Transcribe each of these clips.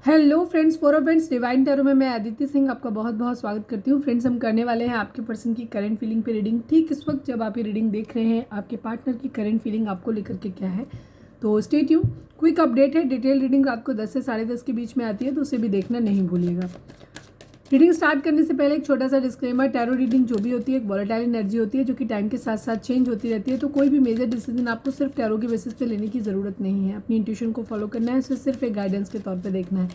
Hello friends, for friends divine tarot में मैं अदिति सिंह आपका बहुत बहुत स्वागत करती हूँ। फ्रेंड्स, हम करने वाले हैं आपके पर्सन की करंट फीलिंग पे रीडिंग। ठीक इस वक्त जब आप ये रीडिंग देख रहे हैं, आपके पार्टनर की करंट फीलिंग आपको लेकर के क्या है, तो स्टे ट्यून। क्विक अपडेट है, डिटेल रीडिंग रात को 10 से 10:30 के बीच में आती है, तो उसे भी देखना नहीं भूलिएगा। रीडिंग स्टार्ट करने से पहले एक छोटा सा डिस्क्लेमर, टैरो रीडिंग जो भी होती है एक वॉलेटाइल एनर्जी होती है जो कि टाइम के साथ साथ चेंज होती रहती है। तो कोई भी मेजर डिसीजन आपको सिर्फ टैरो के बेसिस पे लेने की ज़रूरत नहीं है। अपनी इंट्यूशन को फॉलो करना है, उसे सिर्फ एक गाइडेंस के तौर पे देखना है।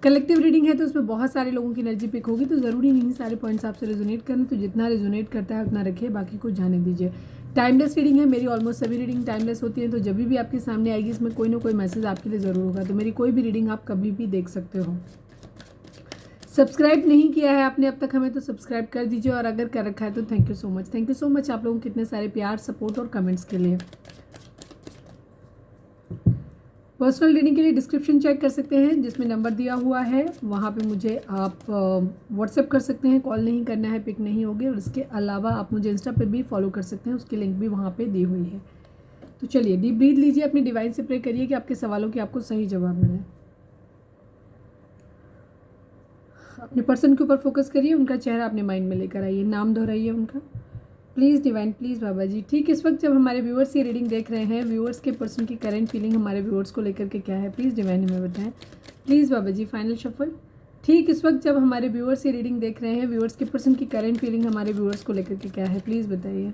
कलेक्टिव रीडिंग है तो उसमें बहुत सारे लोगों की एनर्जी पिक होगी, तो ज़रूरी नहीं सारे पॉइंट्स आपसे रेजोनेट करना, तो जितना रेजोनेट करता है उतना रखिए, बाकी को जाने दीजिए। टाइमलेस रीडिंग है, मेरी ऑलमोस्ट सभी रीडिंग टाइमलेस होती है, तो जब भी आपके सामने आएगी इसमें कोई ना कोई मैसेज आपके लिए ज़रूर होगा। तो मेरी कोई भी रीडिंग आप कभी भी देख सकते हो। सब्सक्राइब नहीं किया है आपने अब तक हमें, तो सब्सक्राइब कर दीजिए, और अगर कर रखा है तो थैंक यू सो मच आप लोगों के कितने सारे प्यार, सपोर्ट और कमेंट्स के लिए। पर्सनल रीडिंग के लिए डिस्क्रिप्शन चेक कर सकते हैं, जिसमें नंबर दिया हुआ है, वहाँ पे मुझे आप व्हाट्सएप कर सकते हैं। कॉल नहीं करना है, पिक नहीं होगी। और इसके अलावा आप मुझे इंस्टा पे भी फॉलो कर सकते हैं, उसकी लिंक भी वहाँ पे दी हुई है। तो चलिए डीप ब्रीथ लीजिए, अपनी डिवाइन से प्रे करिए कि आपके सवालों के आपको सही जवाब मिले। अपने पर्सन के ऊपर फोकस करिए, उनका चेहरा अपने माइंड में लेकर आइए, नाम दोहराइए उनका। प्लीज़ डिवाइन, प्लीज़ बाबा जी। ठीक इस वक्त जब हमारे व्यूअर्स ये रीडिंग देख रहे हैं, व्यूअर्स के पर्सन की करंट फीलिंग हमारे व्यूअर्स को लेकर के क्या है, प्लीज़ डिवाइन हमें बताएं। Please Baba ji, final shuffle. ठीक इस वक्त जब हमारे व्यूअर्स ये रीडिंग देख रहे हैं, व्यूअर्स के पर्सन की करंट फीलिंग हमारे व्यूअर्स को लेकर के क्या है, प्लीज़ बताइए।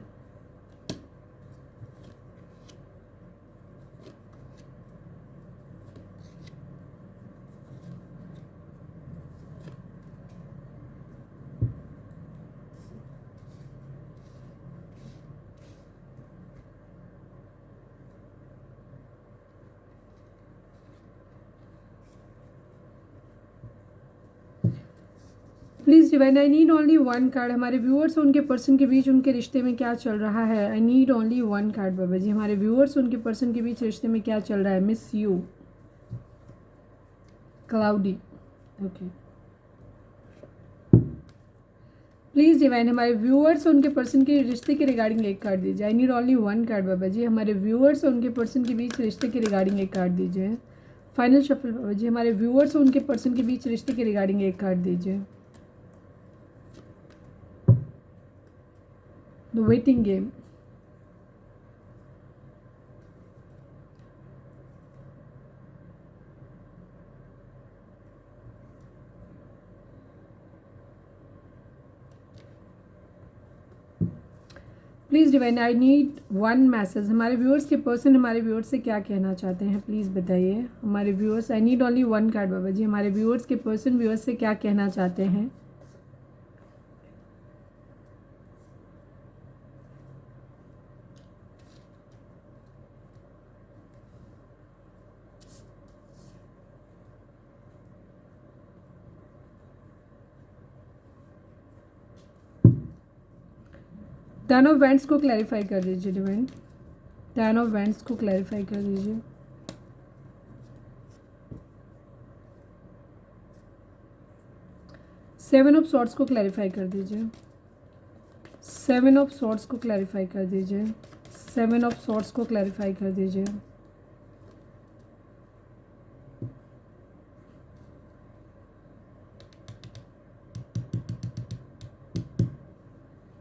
Please divine, I need only one card. हमारे व्यूअर्स और उनके पर्सन के बीच उनके रिश्ते में क्या चल रहा है। I need only one card Baba ji. हमारे व्यूअर्स उनके पर्सन के बीच रिश्ते में क्या चल रहा है। Miss you, cloudy, okay. Please divine, हमारे व्यूअर्स और उनके पर्सन के रिश्ते के रिगार्डिंग एक कार्ड दीजिए। I need only one card Baba ji. हमारे व्यूअर्स और उनके पर्सन के बीच रिश्ते के रिगार्डिंग एक कार्ड दीजिए। Final shuffle Baba ji. हमारे व्यूअर्स और उनके पर्सन के बीच रिश्ते के रिगार्डिंग एक कार्ड दीजिए। The waiting game. Please divine, I need one message. हमारे व्यूअर्स के पर्सन हमारे व्यूअर्स से क्या कहना चाहते हैं, प्लीज़ बताइए। हमारे viewers, I need only one card Baba ji. हमारे व्यूअर्स के पर्सन व्यूअर्स से क्या कहना चाहते हैं। टेन ऑफ वैंड्स को क्लैरिफाई कर दीजिए डिवाइन। टेन ऑफ वैंड्स को क्लैरिफाई कर दीजिए। सेवन ऑफ सॉर्ड्स को क्लैरिफाई कर दीजिए। सेवन ऑफ सॉर्ड्स को क्लैरिफाई कर दीजिए। सेवन ऑफ सॉर्ड्स को क्लैरिफाई कर दीजिए।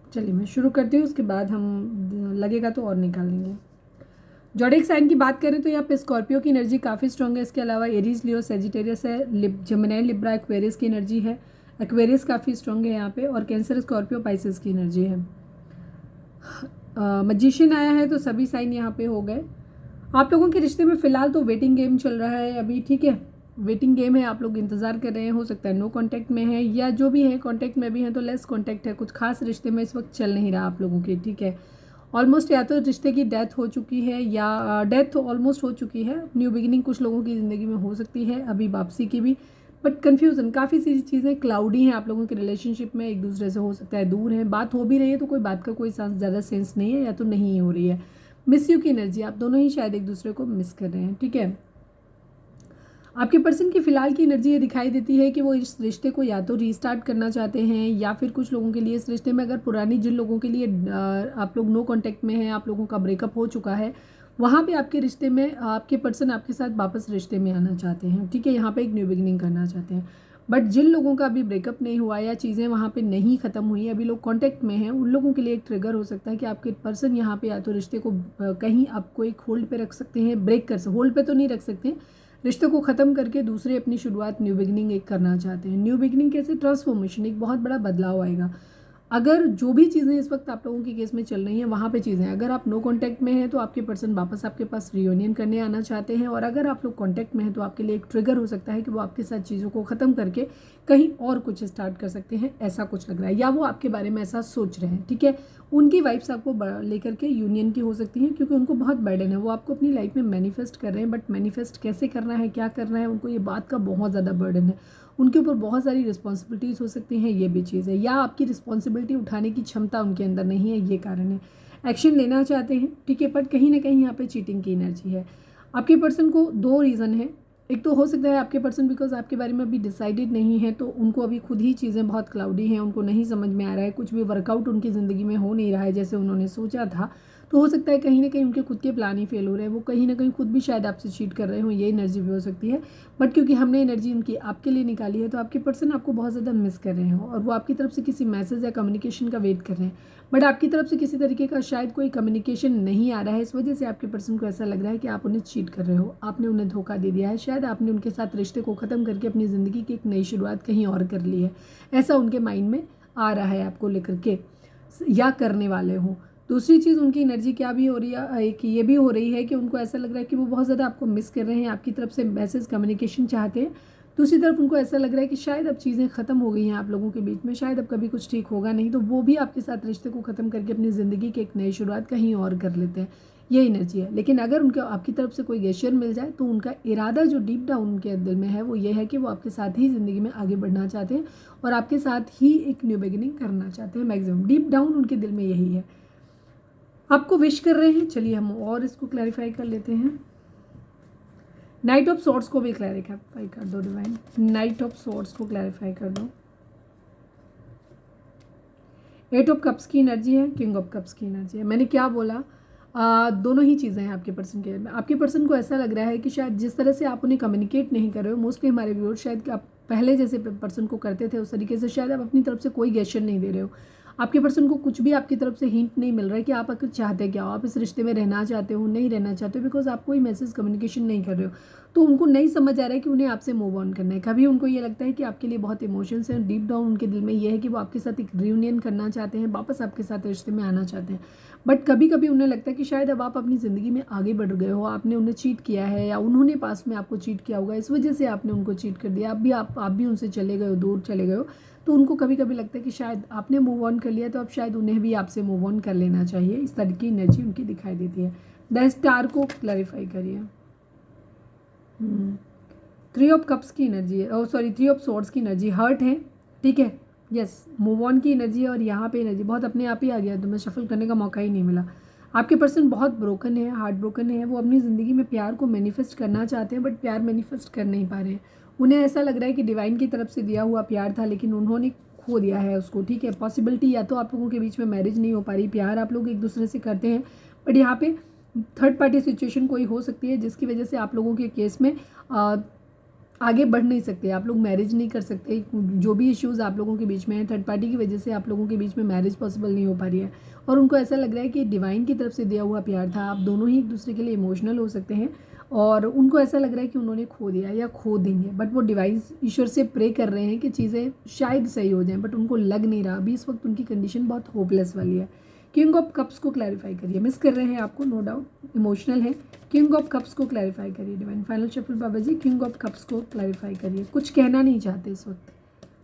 चलिए मैं शुरू करती हूँ, उसके बाद हम लगेगा तो और निकाल लेंगे। ज़ोडिएक साइन की बात करें तो यहाँ पे स्कॉर्पियो की एनर्जी काफ़ी स्ट्रॉन्ग है। इसके अलावा एरीज, लियो, सेजिटेरियस है, जेमिनी, लिब्रा, एक्वेरियस की एनर्जी है। एक्वेरियस काफ़ी स्ट्रॉन्ग है यहाँ पे, और कैंसर, स्कॉर्पियो, पाइसेस की एनर्जी है। मैजिशियन आया है, तो सभी साइन यहाँ पे हो गए। आप लोगों के रिश्ते में फ़िलहाल तो वेटिंग गेम चल रहा है अभी, ठीक है। वेटिंग गेम है, आप लोग इंतज़ार कर रहे हैं। हो सकता है नो कांटेक्ट में है, या जो भी है कांटेक्ट में भी है तो लेस कांटेक्ट है। कुछ खास रिश्ते में इस वक्त चल नहीं रहा आप लोगों के, ठीक है। ऑलमोस्ट या तो रिश्ते की डेथ हो चुकी है, या डेथ ऑलमोस्ट हो चुकी है। न्यू बिगिनिंग कुछ लोगों की ज़िंदगी में हो सकती है, अभी वापसी की भी। बट कन्फ्यूज़न, काफ़ी सारी चीज़ें क्लाउडी हैं आप लोगों के रिलेशनशिप में। एक दूसरे से हो सकता है दूर है, बात हो भी रही है तो कोई बात का कोई ज़्यादा सेंस नहीं है, या तो नहीं हो रही है। मिस यू की एनर्जी, आप दोनों ही शायद एक दूसरे को मिस कर रहे हैं, ठीक है। आपके पर्सन की फ़िलहाल की एनर्जी ये दिखाई देती है कि वो इस रिश्ते को या तो रीस्टार्ट करना चाहते हैं, या फिर कुछ लोगों के लिए इस रिश्ते में, अगर पुरानी जिन लोगों के लिए आप लोग नो कांटेक्ट में हैं, आप लोगों का ब्रेकअप हो चुका है, वहाँ पे आपके रिश्ते में आपके पर्सन आपके साथ वापस रिश्ते में आना चाहते हैं, ठीक है, यहाँ पे एक न्यू बिगिनिंग करना चाहते हैं। बट जिन लोगों का अभी ब्रेकअप नहीं हुआ या चीज़ें वहाँ पे नहीं ख़त्म हुई, अभी लोग कांटेक्ट में हैं, उन लोगों के लिए एक ट्रिगर हो सकता है कि आपके पर्सन यहाँ पे या तो रिश्ते को कहीं आपको एक होल्ड पे रख सकते हैं, होल्ड पे तो नहीं रख सकते, रिश्ते को ख़त्म करके दूसरे अपनी शुरुआत न्यू बिगिनिंग एक करना चाहते हैं। न्यू बिगिनिंग कैसे? ट्रांसफॉर्मेशन, एक बहुत बड़ा बदलाव आएगा। अगर जो भी चीज़ें इस वक्त आप लोगों के केस में चल रही हैं वहाँ पे चीज़ें, अगर आप नो कांटेक्ट में हैं तो आपके पर्सन वापस आपके पास रियूनियन करने आना चाहते हैं, और अगर आप लोग कांटेक्ट में हैं तो आपके लिए एक ट्रिगर हो सकता है कि वो आपके साथ चीज़ों को ख़त्म करके कहीं और कुछ स्टार्ट कर सकते हैं, ऐसा कुछ लग रहा है, या वो आपके बारे में ऐसा सोच रहे हैं, ठीक है। उनकी वाइब्स आपको लेकर के यूनियन की हो सकती हैं, क्योंकि उनको बहुत बर्डन है, वो आपको अपनी लाइफ में मैनिफेस्ट कर रहे हैं, बट मैनिफेस्ट कैसे करना है, क्या करना है, उनको ये बात का बहुत ज़्यादा बर्डन है, उनके ऊपर बहुत सारी रिस्पॉन्सिबिलिटीज़ हो सकती हैं, ये भी चीज़ है, या आपकी रिस्पॉन्सिबिलिटी उठाने की क्षमता उनके अंदर नहीं है, ये कारण है। एक्शन लेना चाहते हैं, ठीक है, बट कहीं ना कहीं यहाँ पे चीटिंग की एनर्जी है। आपके पर्सन को दो रीज़न है, एक तो हो सकता है आपके पर्सन बिकॉज आपके बारे में अभी डिसाइडेड नहीं है, तो उनको अभी खुद ही चीज़ें बहुत क्लाउडी हैं, उनको नहीं समझ में आ रहा है, कुछ भी वर्कआउट उनकी ज़िंदगी में हो नहीं रहा है जैसे उन्होंने सोचा था, तो हो सकता है कहीं ना कहीं उनके खुद के प्लान ही फेल हो रहे हैं, वो कहीं ना कहीं खुद भी शायद आपसे चीट कर रहे हो, ये एनर्जी भी हो सकती है। बट क्योंकि हमने एनर्जी उनकी आपके लिए निकाली है, तो आपके पर्सन आपको बहुत ज़्यादा मिस कर रहे हो, और वो आपकी तरफ से किसी मैसेज या कम्युनिकेशन का वेट कर रहे हैं, बट आपकी तरफ से किसी तरीके का शायद कोई कम्युनिकेशन नहीं आ रहा है, इस वजह से आपके पर्सन को ऐसा लग रहा है कि आप उन्हें चीट कर रहे हो, आपने उन्हें धोखा दे दिया है, शायद आपने उनके साथ रिश्ते को ख़त्म करके अपनी ज़िंदगी की एक नई शुरुआत कहीं और कर ली है, ऐसा उनके माइंड में आ रहा है आपको लेकर के, या करने वाले हो। दूसरी चीज़ उनकी एनर्जी क्या भी हो रही है, एक ये भी हो रही है कि उनको ऐसा लग रहा है कि वो बहुत ज़्यादा आपको मिस कर रहे हैं, आपकी तरफ से मैसेज कम्युनिकेशन चाहते हैं। दूसरी तरफ उनको ऐसा लग रहा है कि शायद अब चीज़ें ख़त्म हो गई हैं आप लोगों के बीच में, शायद अब कभी कुछ ठीक होगा नहीं, तो वो भी आपके साथ रिश्ते को ख़त्म करके अपनी ज़िंदगी की एक नई शुरुआत कहीं और कर लेते हैं, ये एनर्जी है। लेकिन अगर उनके आपकी तरफ से कोई गेस्चर मिल जाए तो उनका इरादा जो डीप डाउन उनके दिल में है वो ये है कि वो आपके साथ ही ज़िंदगी में आगे बढ़ना चाहते हैं, और आपके साथ ही एक न्यू बिगिनिंग करना चाहते हैं, मैक्सिमम डीप डाउन उनके दिल में यही है, आपको विश कर रहे हैं। चलिए हम और इसको क्लैरिफाई कर लेते हैं। नाइट ऑफ सॉर्ड्स को भी क्लैरिफाई कर दो डिवाइन, नाइट ऑफ सॉर्ड्स को क्लैरिफाई कर दो। एट ऑफ कप्स की एनर्जी है, किंग ऑफ कप्स की एनर्जी है। मैंने क्या बोला, दोनों ही चीज़ें हैं आपके पर्सन के। आपके पर्सन को ऐसा लग रहा है कि शायद जिस तरह से आप उन्हें कम्युनिकेट नहीं कर रहे हो, मोस्टली हमारे व्यूअर्स, शायद आप पहले जैसे पर्सन को करते थे उस तरीके से शायद आप अपनी तरफ से कोई गेस्चर नहीं दे रहे हो, आपके पर्सन को कुछ भी आपकी तरफ से हिंट नहीं मिल रहा है कि आप आखिर चाहते क्या हो, आप इस रिश्ते में रहना चाहते हो, नहीं रहना चाहते हो, बिकॉज आप कोई मैसेज कम्युनिकेशन नहीं कर रहे हो, तो उनको नहीं समझ आ रहा है कि उन्हें आपसे मूव ऑन करना है। कभी उनको ये लगता है कि आपके लिए बहुत इमोशंस हैं, डीप डाउन उनके दिल में ये है कि वो आपके साथ एक रियूनियन करना चाहते हैं, वापस आपके साथ रिश्ते में आना चाहते हैं, बट कभी कभी उन्हें लगता है कि शायद अब आप अपनी ज़िंदगी में आगे बढ़ गए हो, आपने उन्हें चीट किया है या उन्होंने पास में आपको चीट किया होगा, इस वजह से आपने उनको चीट कर दिया, आप भी उनसे चले गए हो, दूर चले गए हो, तो उनको कभी कभी लगता है कि शायद आपने मूव ऑन कर लिया, तो अब शायद उन्हें भी आपसे मूव ऑन कर लेना चाहिए, इस तरह की एनर्जी उनकी दिखाई देती है। द स्टार को क्लैरिफाई करिए। थ्री ऑफ कप्स की एनर्जी है, ओ सॉरी, थ्री ऑफ सॉर्ड्स की एनर्जी, हर्ट है, ठीक है, यस, मूव ऑन की एनर्जी है, और यहाँ पे एनर्जी बहुत अपने आप ही आ गया, तो मैं शफल करने का मौका ही नहीं मिला। आपके पर्सन बहुत ब्रोकन है, हार्ट ब्रोकन है, वो अपनी ज़िंदगी में प्यार को मैनिफेस्ट करना चाहते हैं, बट प्यार मैनिफेस्ट कर नहीं पा रहे हैं। उन्हें ऐसा लग रहा है कि डिवाइन की तरफ से दिया हुआ प्यार था, लेकिन उन्होंने खो दिया है उसको, ठीक है। पॉसिबिलिटी या तो आप लोगों के बीच में मैरिज नहीं हो पा रही, प्यार आप लोग एक दूसरे से करते हैं, बट यहाँ पे थर्ड पार्टी सिचुएशन कोई हो सकती है जिसकी वजह से आप लोगों के केस में आगे बढ़ नहीं सकते, आप लोग मैरिज नहीं कर सकते, जो भी इश्यूज़ आप लोगों के बीच में है, थर्ड पार्टी की वजह से आप लोगों के बीच में मैरिज पॉसिबल नहीं हो पा रही है, और उनको ऐसा लग रहा है कि डिवाइन की तरफ से दिया हुआ प्यार था, आप दोनों ही एक दूसरे के लिए इमोशनल हो सकते हैं, और उनको ऐसा लग रहा है कि उन्होंने खो दिया या खो देंगे, बट वो डिवाइन ईश्वर से प्रे कर रहे हैं कि चीज़ें शायद सही हो जाएं, बट उनको लग नहीं रहा, अभी इस वक्त उनकी कंडीशन बहुत होपलेस वाली है। किंग ऑफ कप्स को क्लैरिफाई करिए, मिस कर रहे हैं आपको, नो डाउट, इमोशनल है। किंग ऑफ कप्स को क्लैरिफाई करिए divine, final shuffle Baba ji, king of cups को क्लैरिफाई करिए, कुछ कहना नहीं चाहते इस वक्त,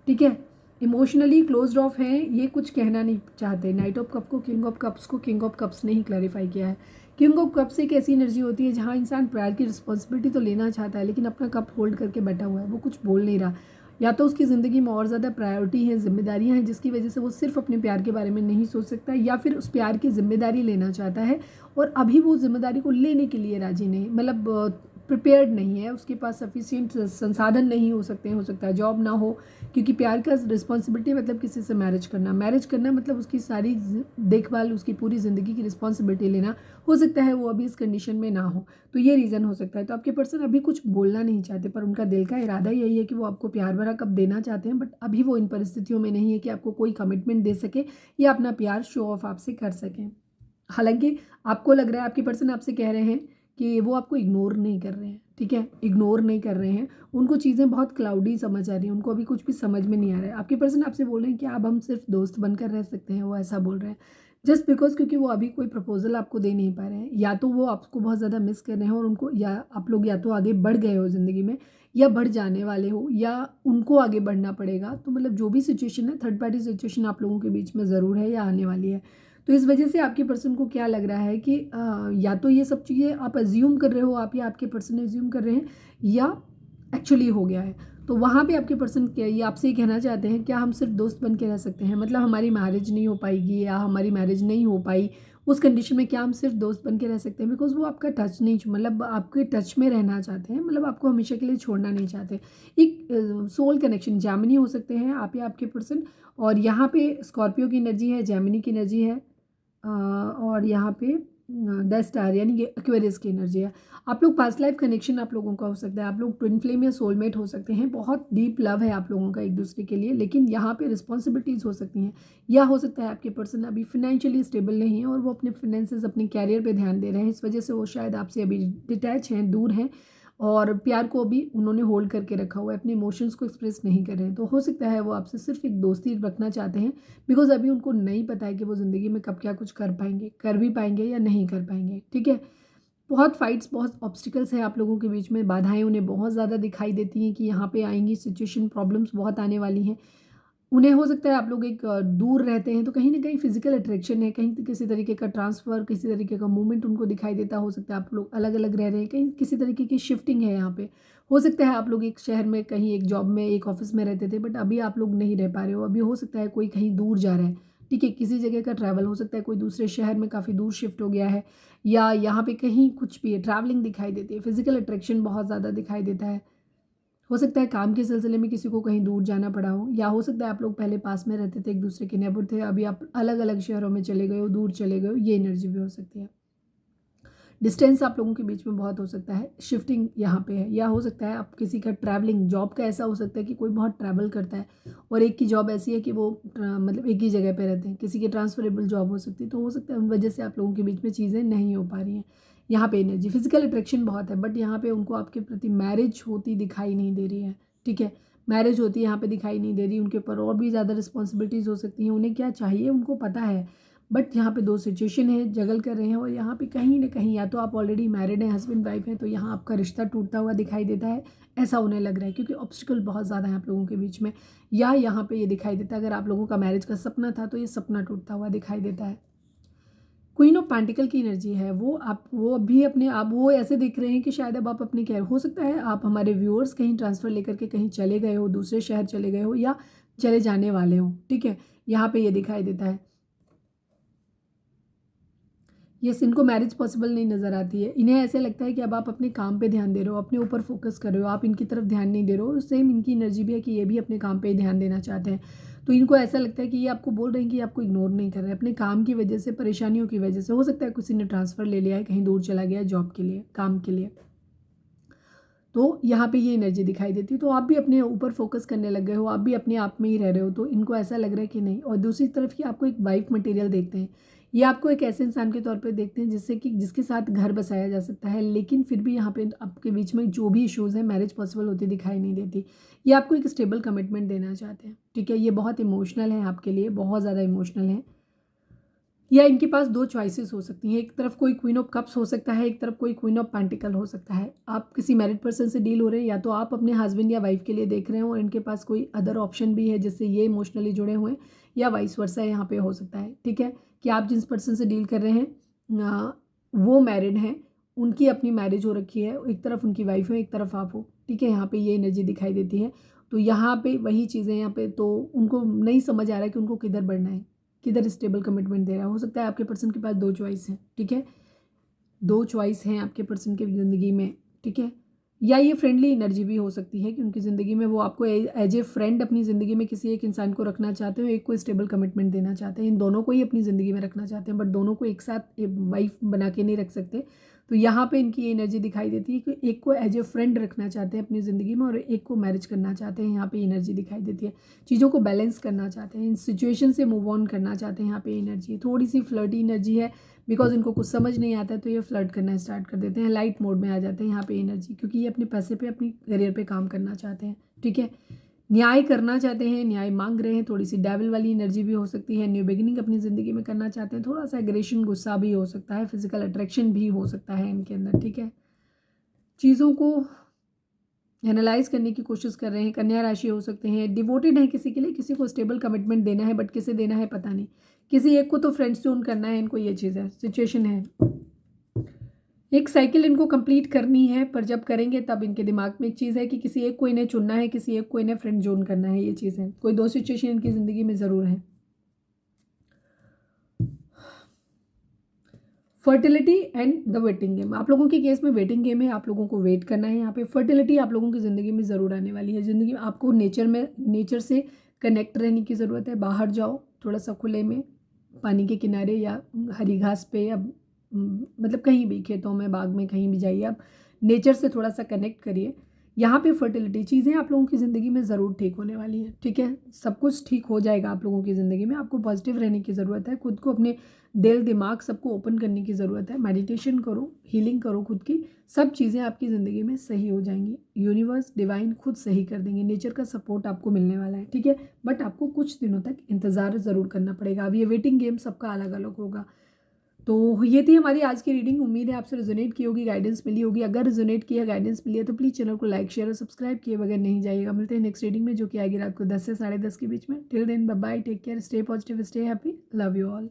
ठीक है, इमोशनली क्लोज्ड ऑफ हैं, ये कुछ कहना नहीं चाहते। नाइट ऑफ कप को, किंग ऑफ कप्स को किंग ऑफ कप्स ने ही क्लैरिफाई किया है। किंग ऑफ कप्स एक ऐसी एनर्जी होती है जहाँ इंसान प्यार की रिस्पॉन्सिबिलिटी तो लेना चाहता है, लेकिन अपना कप होल्ड करके बैठा हुआ है, वो कुछ बोल नहीं रहा, या तो उसकी ज़िंदगी में और ज़्यादा प्रायोरिटी है, जिम्मेदारियां हैं, जिसकी वजह से वो सिर्फ अपने प्यार के बारे में नहीं सोच सकता, या फिर उस प्यार की जिम्मेदारी लेना चाहता है, और अभी वो जिम्मेदारी को लेने के लिए राजी नहीं, मतलब प्रिपेयर्ड नहीं है, उसके पास सफिशिएंट संसाधन नहीं हो सकते हैं, हो सकता है जॉब ना हो, क्योंकि प्यार का रिस्पॉन्सिबिलिटी मतलब किसी से मैरिज करना मतलब उसकी सारी देखभाल, उसकी पूरी ज़िंदगी की रिस्पॉन्सिबिलिटी लेना। हो सकता है वो अभी इस कंडीशन में ना हो, तो ये रीज़न हो सकता है। तो आपके पर्सन अभी कुछ बोलना नहीं चाहते, पर उनका दिल का इरादा यही है कि वो आपको प्यार भरा कब देना चाहते हैं, बट अभी वो इन परिस्थितियों में नहीं है कि आपको कोई कमिटमेंट दे सके या अपना प्यार शो ऑफ आपसे कर सकें। हालांकि आपको लग रहा है, आपके पर्सन आपसे कह रहे हैं कि वो आपको इग्नोर नहीं कर रहे हैं, ठीक है, इग्नोर नहीं कर रहे हैं। उनको चीज़ें बहुत क्लाउडी समझ आ रही हैं, उनको अभी कुछ भी समझ में नहीं आ रहा है। आपके पर्सन आपसे बोल रहे हैं कि आप हम सिर्फ दोस्त बनकर रह सकते हैं, वो ऐसा बोल रहे हैं जस्ट बिकॉज, क्योंकि वो अभी कोई प्रपोजल आपको दे नहीं पा रहे हैं। या तो वो आपको बहुत ज़्यादा मिस कर रहे हैं और उनको, या आप लोग या तो आगे बढ़ गए हो ज़िंदगी में या बढ़ जाने वाले हो, या उनको आगे बढ़ना पड़ेगा। तो मतलब जो भी सिचुएशन है, थर्ड पार्टी सिचुएशन आप लोगों के बीच में ज़रूर है या आने वाली है। तो इस वजह से आपके पर्सन को क्या लग रहा है कि या तो ये सब चीज़ें आप अज्यूम कर रहे हो, आप या आपके पर्सन अज्यूम कर रहे हैं, या एक्चुअली हो गया है। तो वहाँ पे आपके पर्सन क्या ये आपसे ही कहना चाहते हैं, क्या हम सिर्फ दोस्त बन के रह सकते हैं, मतलब हमारी मैरिज नहीं हो पाएगी या हमारी मैरिज नहीं हो पाई उस कंडीशन में क्या हम सिर्फ दोस्त बन के रह सकते हैं, बिकॉज वो आपका टच नहीं, मतलब आपके टच में रहना चाहते हैं, मतलब आपको हमेशा के लिए छोड़ना नहीं चाहते। एक सोल कनेक्शन जेमिनी हो सकते हैं आप या आपके पर्सन, और यहाँ पे स्कॉर्पियो की एनर्जी है, जेमिनी की एनर्जी है, और यहाँ पे द स्टार यानी कि एक्वेरियस की एनर्जी है। आप लोग पास्ट लाइफ कनेक्शन आप लोगों का हो सकता है, आप लोग ट्विन फ्लेम या सोलमेट हो सकते हैं, बहुत डीप लव है आप लोगों का एक दूसरे के लिए, लेकिन यहाँ पे रिस्पॉन्सिबिलिटीज़ हो सकती हैं। या हो सकता है आपके पर्सन अभी फिनेंशियली स्टेबल नहीं है और वो अपने फिनेंसेस, अपने कैरियर पे ध्यान दे रहे हैं, इस वजह से वो शायद आपसे अभी डिटैच हैं, दूर हैं, और प्यार को भी उन्होंने होल्ड करके रखा हुआ है, अपने इमोशंस को एक्सप्रेस नहीं कर रहे हैं। तो हो सकता है वो आपसे सिर्फ एक दोस्ती रखना चाहते हैं, बिकॉज अभी उनको नहीं पता है कि वो ज़िंदगी में कब क्या कुछ कर पाएंगे, कर भी पाएंगे या नहीं कर पाएंगे, ठीक है। बहुत फाइट्स, बहुत ऑब्स्टिकल्स हैं आप लोगों के बीच में, बाधाएं उन्हें बहुत ज़्यादा दिखाई देती हैं कि यहाँ पे आएंगी, सिचुएशन प्रॉब्लम्स बहुत आने वाली हैं। उन्हें हो सकता है आप लोग एक दूर रहते हैं तो कहीं न कहीं फिजिकल अट्रैक्शन है, कहीं किसी तरीके का ट्रांसफ़र, किसी तरीके का मूवमेंट उनको दिखाई देता हो सकता है। आप लोग अलग-अलग रह रहे हैं, कहीं किसी तरीके की शिफ्टिंग है यहाँ पे। हो सकता है आप लोग एक शहर में, कहीं एक जॉब में, एक ऑफ़िस में रहते थे, बट अभी आप लोग नहीं रह पा रहे हो। अभी हो सकता है कोई कहीं दूर जा रहा है, ठीक है? किसी जगह का ट्रैवल हो सकता है, कोई दूसरे शहर में काफ़ी दूर शिफ्ट हो गया है, या यहाँ पे कहीं कुछ भी है, ट्रैवलिंग दिखाई देती है, फिजिकल अट्रैक्शन बहुत ज़्यादा दिखाई देता है। हो सकता है काम के सिलसिले में किसी को कहीं दूर जाना पड़ा हो, या हो सकता है आप लोग पहले पास में रहते थे, एक दूसरे के नेबर थे, अभी आप अलग अलग शहरों में चले गए हो, दूर चले गए हो, ये एनर्जी भी हो सकती है। डिस्टेंस आप लोगों के बीच में बहुत हो सकता है, शिफ्टिंग यहाँ पे है, या हो सकता है आप किसी का ट्रैवलिंग, जॉब का ऐसा हो सकता है कि कोई बहुत ट्रैवल करता है और एक की जॉब ऐसी है कि वो मतलब एक ही जगह पे रहते हैं, किसी की ट्रांसफरेबल जॉब हो सकती है, तो हो सकता है उन वजह से आप लोगों के बीच में चीज़ें नहीं हो पा रही हैं। यहाँ पे एनर्जी, फिजिकल अट्रैक्शन बहुत है, बट यहाँ पे उनको आपके प्रति मैरिज होती दिखाई नहीं दे रही है, ठीक है। मैरिज होती यहाँ पे दिखाई नहीं दे रही, उनके ऊपर और भी ज़्यादा रिस्पॉन्सिबिलिटीज़ हो सकती हैं, उन्हें क्या चाहिए उनको पता है, बट यहाँ पे दो सिचुएशन है, जगल कर रहे हैं, और यहाँ पे कहीं ना कहीं या तो आप ऑलरेडी मैरिड हैं, हस्बैंड वाइफ हैं, तो यहाँ आपका रिश्ता टूटता हुआ दिखाई देता है, ऐसा उन्हें लग रहा है, क्योंकि ऑब्स्टिकल बहुत ज़्यादा है आप लोगों के बीच में। या यहाँ पे ये दिखाई देता है, अगर आप लोगों का मैरिज का सपना था तो ये सपना टूटता हुआ दिखाई देता है। क्वीन ऑफ पेंटिकल की एनर्जी है, वो अभी अपने आप वो ऐसे दिख रहे हैं कि शायद अब आप अपने क्या, हो सकता है आप हमारे व्यूअर्स कहीं ट्रांसफ़र लेकर के कहीं चले गए हो, दूसरे शहर चले गए हो या चले जाने वाले हो, ठीक है। यहाँ पे ये दिखाई देता है, यस, इनको मैरिज पॉसिबल नहीं नज़र आती है। इन्हें ऐसे लगता है कि अब आप अपने काम पे ध्यान दे रहे हो, अपने ऊपर फोकस कर रहे हो, आप इनकी तरफ ध्यान नहीं दे रहे हो। सेम इनकी एनर्जी भी है कि ये भी अपने काम पे ध्यान देना चाहते हैं। तो इनको ऐसा लगता है कि ये आपको बोल रहे हैं कि आपको इग्नोर नहीं कर रहे हैं, अपने काम की वजह से, परेशानियों की वजह से। हो सकता है किसी ने ट्रांसफ़र ले लिया है, कहीं दूर चला गया है जॉब के लिए, काम के लिए, तो यहाँ पे ये एनर्जी दिखाई देती है। तो आप भी अपने ऊपर फोकस करने लग गए हो, आप भी अपने आप में ही रह रहे हो, तो इनको ऐसा लग रहा है कि नहीं। और दूसरी तरफ कि आपको एक वाइफ मटेरियल देखते हैं, ये आपको एक ऐसे इंसान के तौर पे देखते हैं जिससे कि जिसके साथ घर बसाया जा सकता है, लेकिन फिर भी यहाँ पे आपके बीच में जो भी इश्यूज़ हैं, मैरिज पॉसिबल होती दिखाई नहीं देती। ये आपको एक स्टेबल कमिटमेंट देना चाहते हैं, ठीक है। ये बहुत इमोशनल है आपके लिए, बहुत ज़्यादा इमोशनल है। या इनके पास दो चॉइसेस हो सकती हैं, एक तरफ कोई क्वीन ऑफ कप्स हो सकता है, एक तरफ कोई क्वीन ऑफ पेंटिकल हो सकता है। आप किसी मैरिड पर्सन से डील हो रहे हैं, या तो आप अपने हस्बैंड या वाइफ के लिए देख रहे हो और इनके पास कोई अदर ऑप्शन भी है जिससे ये इमोशनली जुड़े हुए हैं, या वाइस वर्सा यहाँ पे हो सकता है, ठीक है। कि आप जिस पर्सन से डील कर रहे हैं वो मैरिड हैं, उनकी अपनी मैरिज हो रखी है, एक तरफ उनकी वाइफ है, एक तरफ आप हो, ठीक है। यहाँ पे ये एनर्जी दिखाई देती है। तो यहाँ पे वही चीज़ें, यहाँ पे तो उनको नहीं समझ आ रहा है कि उनको किधर बढ़ना है, किधर स्टेबल कमिटमेंट दे रहा है। हो सकता है आपके पर्सन के पास दो चॉइस है, ठीक है, दो चॉइस हैं आपके पर्सन की ज़िंदगी में, ठीक है। या ये फ्रेंडली एनर्जी भी हो सकती है कि उनकी ज़िंदगी में वो आपको एज ए फ्रेंड अपनी ज़िंदगी में किसी एक इंसान को रखना चाहते हो, एक को स्टेबल कमिटमेंट देना चाहते हैं, इन दोनों को ही अपनी ज़िंदगी में रखना चाहते हैं, बट दोनों को एक साथ वाइफ बना के नहीं रख सकते। तो यहाँ पे इनकी ये एनर्जी दिखाई देती है कि एक को एज ए फ्रेंड रखना चाहते हैं अपनी ज़िंदगी में और एक को मैरिज करना चाहते हैं। यहाँ पे एनर्जी दिखाई देती है, चीज़ों को बैलेंस करना चाहते हैं, इन सिचुएशन से मूव ऑन करना चाहते हैं। यहाँ पे एनर्जी थोड़ी सी फ्लर्टी एनर्जी है, बिकॉज इनको कुछ समझ नहीं आता है तो ये फ्लर्ट करना स्टार्ट कर देते हैं, लाइट मोड में आ जाते हैं यहाँ पे एनर्जी, क्योंकि ये अपने पैसे पे अपनी करियर पे काम करना चाहते हैं। ठीक है, न्याय करना चाहते हैं, न्याय मांग रहे हैं, थोड़ी सी डेविल वाली एनर्जी भी हो सकती है। न्यू बिगिनिंग अपनी ज़िंदगी में करना चाहते हैं, थोड़ा सा एग्रेशन, गुस्सा भी हो सकता है, फिजिकल अट्रैक्शन भी हो सकता है इनके अंदर। ठीक है, चीज़ों को एनालाइज करने की कोशिश कर रहे हैं। कन्या राशि हो सकते हैं, डिवोटेड है किसी के लिए, किसी को स्टेबल कमिटमेंट देना है, बट किसे देना है पता नहीं, किसी एक को तो फ्रेंड्स जोन करना है इनको, ये चीज़ है, सिचुएशन है। एक साइकिल इनको कंप्लीट करनी है, पर जब करेंगे तब इनके दिमाग में एक चीज़ है कि किसी एक को इन्हें चुनना है, किसी एक को इन्हें फ्रेंड जोन करना है, ये चीज़ है। कोई दो सिचुएशन इनकी ज़िंदगी में ज़रूर है। Fertility and the waiting game, आप लोगों के केस में वेटिंग गेम है, आप लोगों को वेट करना है। यहाँ पे फर्टिलिटी आप लोगों की ज़िंदगी में ज़रूर आने वाली है। ज़िंदगी में आपको नेचर से कनेक्ट रहने की ज़रूरत है। बाहर जाओ, थोड़ा सा खुले में, पानी के किनारे या हरी घास पे, या मतलब कहीं भी, खेतों में, बाग में, कहीं भी जाइए, आप नेचर से थोड़ा सा कनेक्ट करिए। यहाँ पे फर्टिलिटी चीज़ें आप लोगों की ज़िंदगी में ज़रूर ठीक होने वाली हैं। ठीक है, सब कुछ ठीक हो जाएगा आप लोगों की ज़िंदगी में। आपको पॉजिटिव रहने की ज़रूरत है, खुद को, अपने दिल दिमाग सबको ओपन करने की ज़रूरत है। मेडिटेशन करो, हीलिंग करो खुद की, सब चीज़ें आपकी ज़िंदगी में सही हो जाएंगी। यूनिवर्स, डिवाइन खुद सही कर देंगे, नेचर का सपोर्ट आपको मिलने वाला है। ठीक है, बट आपको कुछ दिनों तक इंतज़ार ज़रूर करना पड़ेगा। अब ये वेटिंग गेम सबका अलग अलग होगा। तो ये थी हमारी आज की रीडिंग। उम्मीद है आपसे रिजोनेट की होगी, गाइडेंस मिली होगी। अगर रिजोनेट किया, गाइडेंस मिली है तो प्लीज़ चैनल को लाइक, शेयर और सब्सक्राइब किए बगैर नहीं जाइएगा। मिलते हैं नेक्स्ट रीडिंग में, जो कि आएगी रात को 10 से 10:30 के बीच में। Till then bye bye, take care, stay positive, stay happy, love you all.